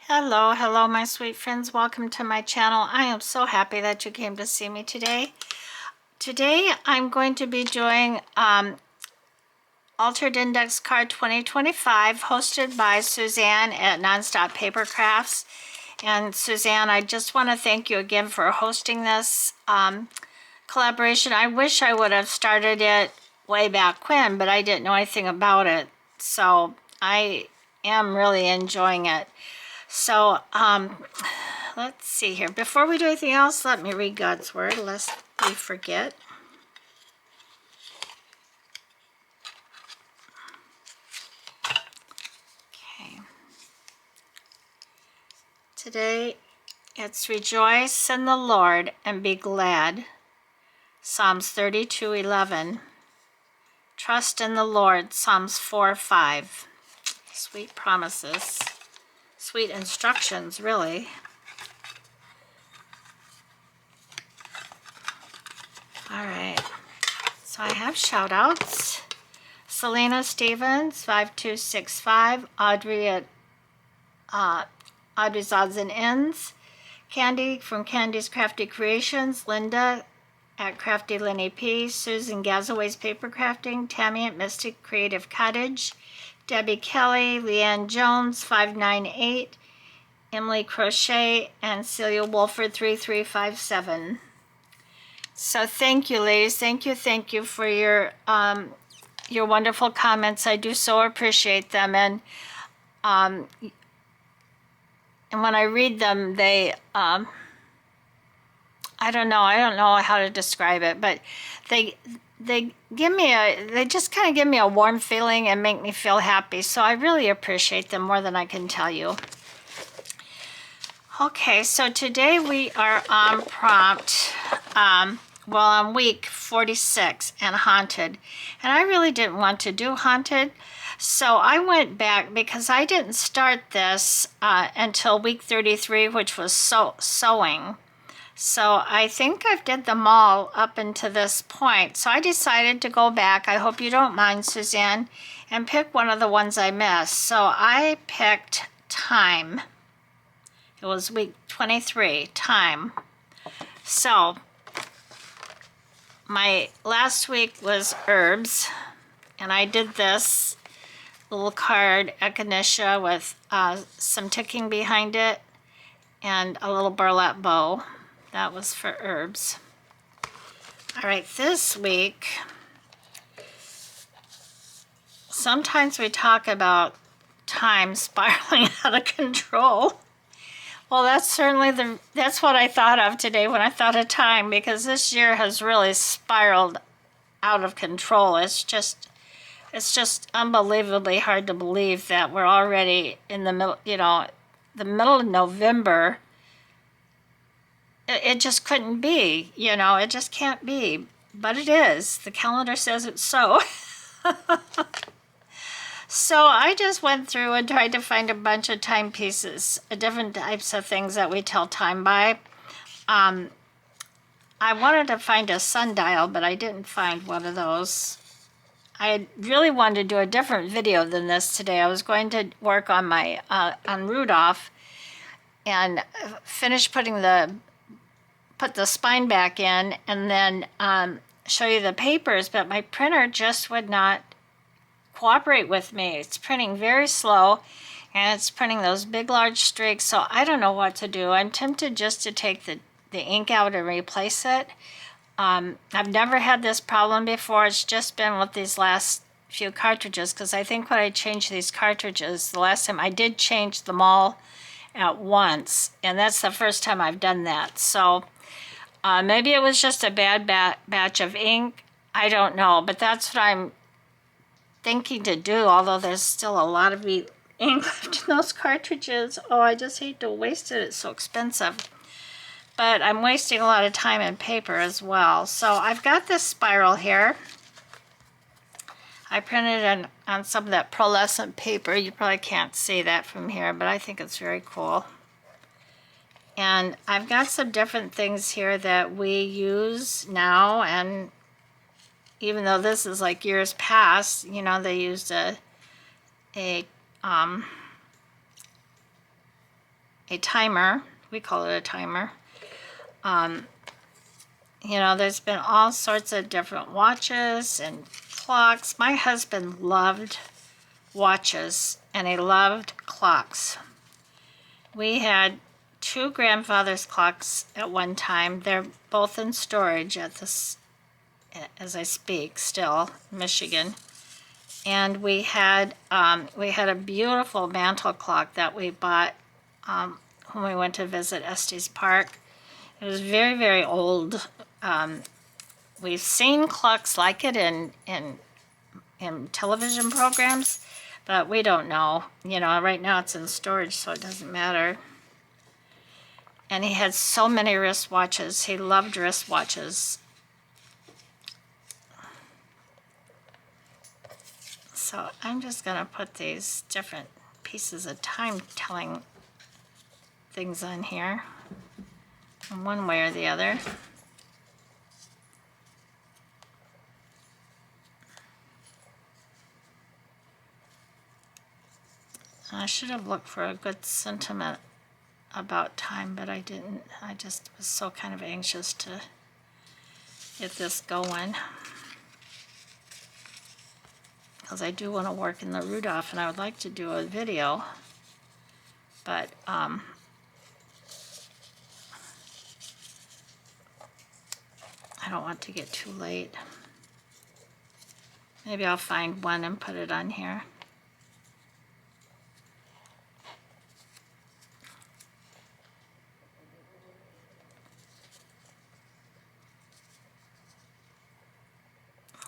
Hello, hello, my sweet friends. Welcome to my channel. I am so happy that you came to see me today. Today, I'm going to be doing Altered Index Card 2025, hosted by Susann at Nonstop Paper Crafts. And Susann, I just want to thank you again for hosting this collaboration. I wish I would have started it way back when, but I didn't know anything about it. So I am really enjoying it. So, let's see here. Before we do anything else, let me read God's Word, lest we forget. Okay. Today, it's Rejoice in the Lord and be glad. Psalms 32:11. Trust in the Lord. Psalms 4:5. Sweet promises. Sweet instructions, really. All right. So I have shout outs. Selena Stevens, 5265. Audrey at Audrey's Odds and Ends. Candy from Candy's Crafty Creations. Linda at Crafty Lenny P. Susan Gazaway's Paper Crafting. Tammy at Mystic Creative Cottage. Debbie Kelly. Leanne Jones, 598. Emily Crochet. And Celia Wolford, 3357. So thank you, ladies. Thank you for your wonderful comments. I do so appreciate them. And when I read them, they, I don't know how to describe it, but they give me they just kind of give me a warm feeling and make me feel happy. So I really appreciate them more than I can tell you. Okay, so today we are on prompt, on week 46 and haunted. And I really didn't want to do haunted. So I went back because I didn't start this until week 33, which was sewing. So I think I've did them all up until this point. So I decided to go back. I hope you don't mind, Susann, and pick one of the ones I missed. So I picked time. It was week 23, time. So my last week was herbs, and I did this little card, echinacea, with some ticking behind it and a little burlap bow. That was for herbs. All right, this week, sometimes we talk about time spiraling out of control. Well, that's what I thought of today when I thought of time, because this year has really spiraled out of control. It's just unbelievably hard to believe that we're already in the middle, the middle of November. It just couldn't be, it just can't be, but it is. The calendar says it's so. So I just went through and tried to find a bunch of timepieces, different types of things that we tell time by. I wanted to find a sundial, but I didn't find one of those. I really wanted to do a different video than this today. I was going to work on my on Rudolph and finish put the spine back in, and then show you the papers, but my printer just would not cooperate with me. It's printing very slow, and it's printing those big large streaks, so I don't know what to do. I'm tempted just to take the ink out and replace it. I've never had this problem before. It's just been with these last few cartridges, because I think when I changed these cartridges the last time, I did change them all at once, and that's the first time I've done that. So maybe it was just a bad batch of ink. I don't know, but that's what I'm thinking to do, although there's still a lot of ink left in those cartridges. Oh, I just hate to waste it. It's so expensive. But I'm wasting a lot of time and paper as well. So I've got this spiral here. I printed it on some of that pearlescent paper. You probably can't see that from here, but I think it's very cool. And I've got some different things here that we use now, and even though this is like years past, they used a a timer. We call it a timer. You know, there's been all sorts of different watches and clocks. My husband loved watches and he loved clocks. We had 2 grandfather's clocks at one time. They're both in storage at this, as I speak, still, Michigan. And we had a beautiful mantle clock that we bought when we went to visit Estes Park. It was very, very old. We've seen clocks like it in television programs, but we don't know. You know, right now it's in storage, so it doesn't matter. And he had so many wristwatches. He loved wristwatches. So I'm just going to put these different pieces of time-telling things on here in one way or the other. I should have looked for a good sentiment about time, but I didn't. I just was so kind of anxious to get this going. Because I do want to work in the Rudolph, and I would like to do a video, but I don't want to get too late. Maybe I'll find one and put it on here.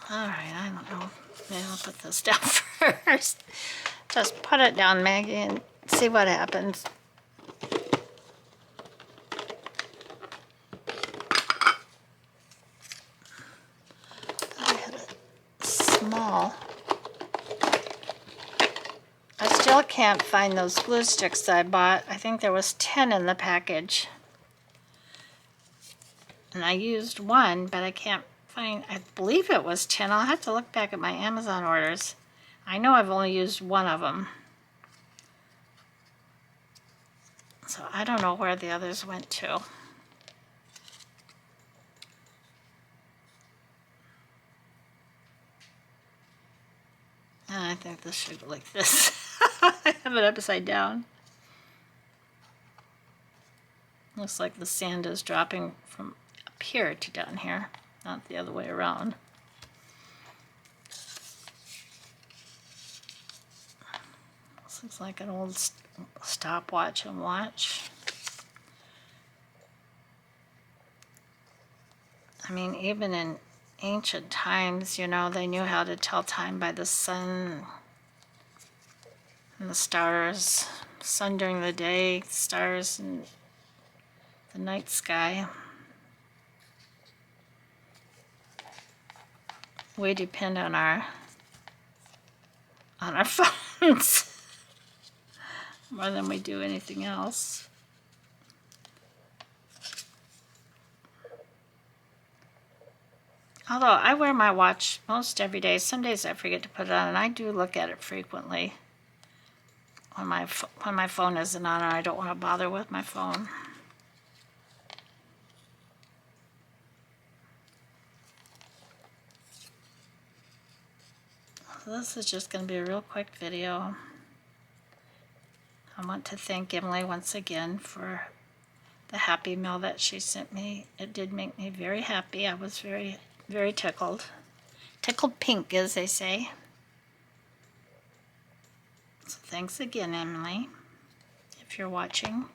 All right, I don't know. Maybe I'll put this down first. Just put it down, Maggie, and see what happens. I had a small. I still can't find those glue sticks that I bought. I think there was 10 in the package. And I used one, but I can't find, I believe it was 10. I'll have to look back at my Amazon orders. I know I've only used one of them. So I don't know where the others went to. And I think this should go like this. I have it upside down. Looks like the sand is dropping from up here to down here, not the other way around. This looks like an old stopwatch and watch. I mean, even in ancient times, you know, they knew how to tell time by the sun and the stars. Sun during the day, stars in the night sky. We depend on our phones more than we do anything else. Although I wear my watch most every day. Some days I forget to put it on, and I do look at it frequently when my phone isn't on, or I don't want to bother with my phone. So this is just going to be a real quick video. I want to thank Emily once again for the happy mail that she sent me. It did make me very happy. I was very, very tickled. Tickled pink, as they say. So thanks again, Emily, if you're watching.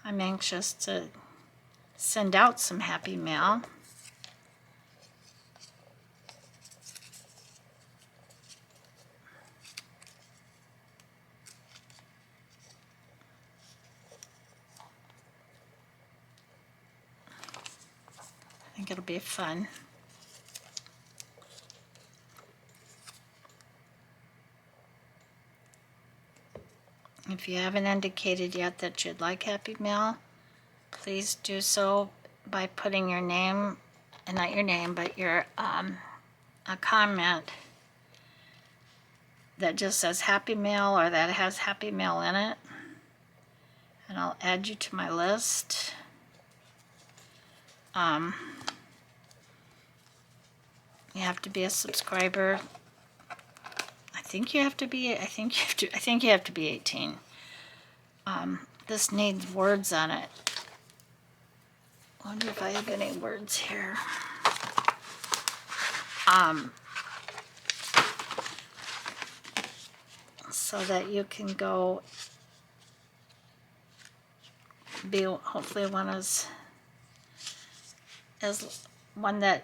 I'm anxious to send out some happy mail. I think it'll be fun. If you haven't indicated yet that you'd like happy mail, please do so by putting your name, and not your name, but your a comment that just says Happy Mail or that has Happy Mail in it. And I'll add you to my list. You have to be a subscriber. I think you have to be 18. This needs words on it. Wonder if I have any words here. So that you can go be hopefully as one that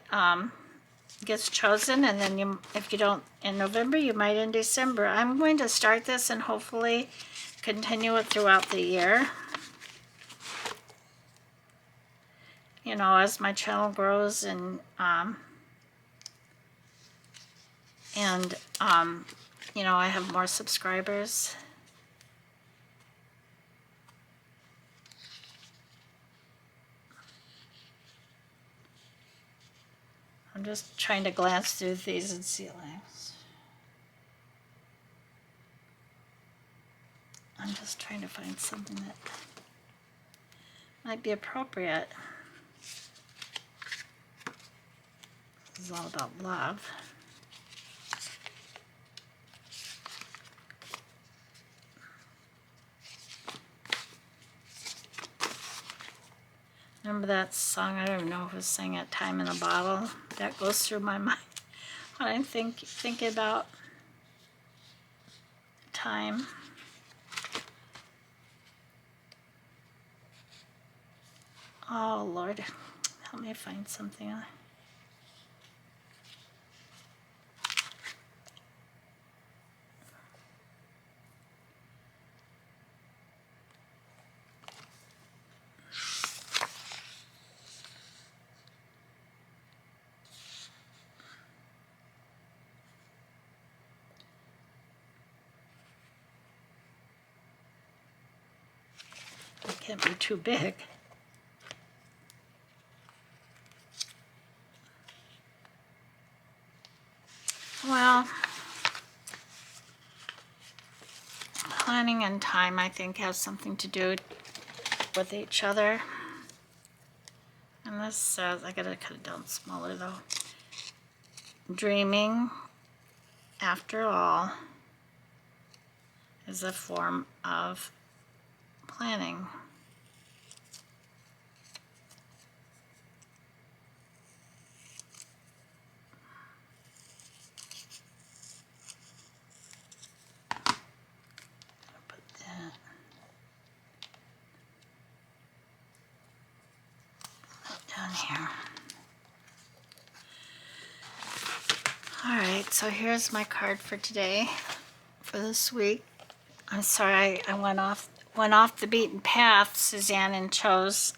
gets chosen, and then you, if you don't in November, you might in December. I'm going to start this and hopefully continue it throughout the year. You know, as my channel grows and you know, I have more subscribers. I'm just trying to glance through these and see lines. I'm just trying to find something that might be appropriate. This is all about love. Remember that song? I don't even know who sang it, Time in a Bottle. That goes through my mind when I'm thinking about time. Oh, Lord, help me find something. It can't be too big. Well, planning and time, I think, has something to do with each other. And this says, I gotta cut it down smaller though. Dreaming, after all, is a form of planning. Down here. All right, so here's my card for today, for this week. I'm sorry I went off the beaten path, Suzanne, and chose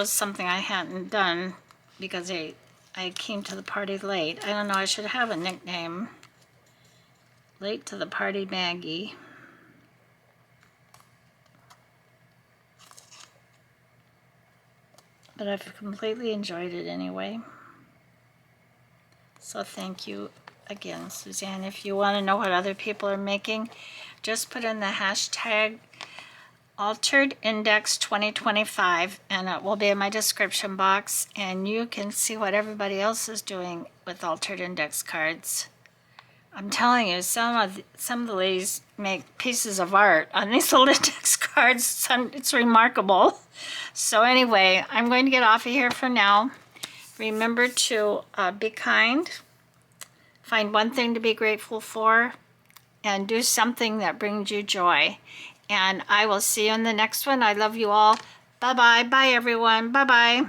something I hadn't done because I came to the party late. I don't know, I should have a nickname. Late to the party, Maggie. But I've completely enjoyed it anyway. So thank you again, Suzanne. If you want to know what other people are making, just put in the hashtag Altered Index 2025 and it will be in my description box, and you can see what everybody else is doing with Altered Index cards. I'm telling you, some of the ladies make pieces of art on these little index cards. It's remarkable. So anyway, I'm going to get off of here for now. Remember to be kind, find one thing to be grateful for, and do something that brings you joy. And I will see you in the next one. I love you all. Bye-bye. Bye, everyone. Bye-bye.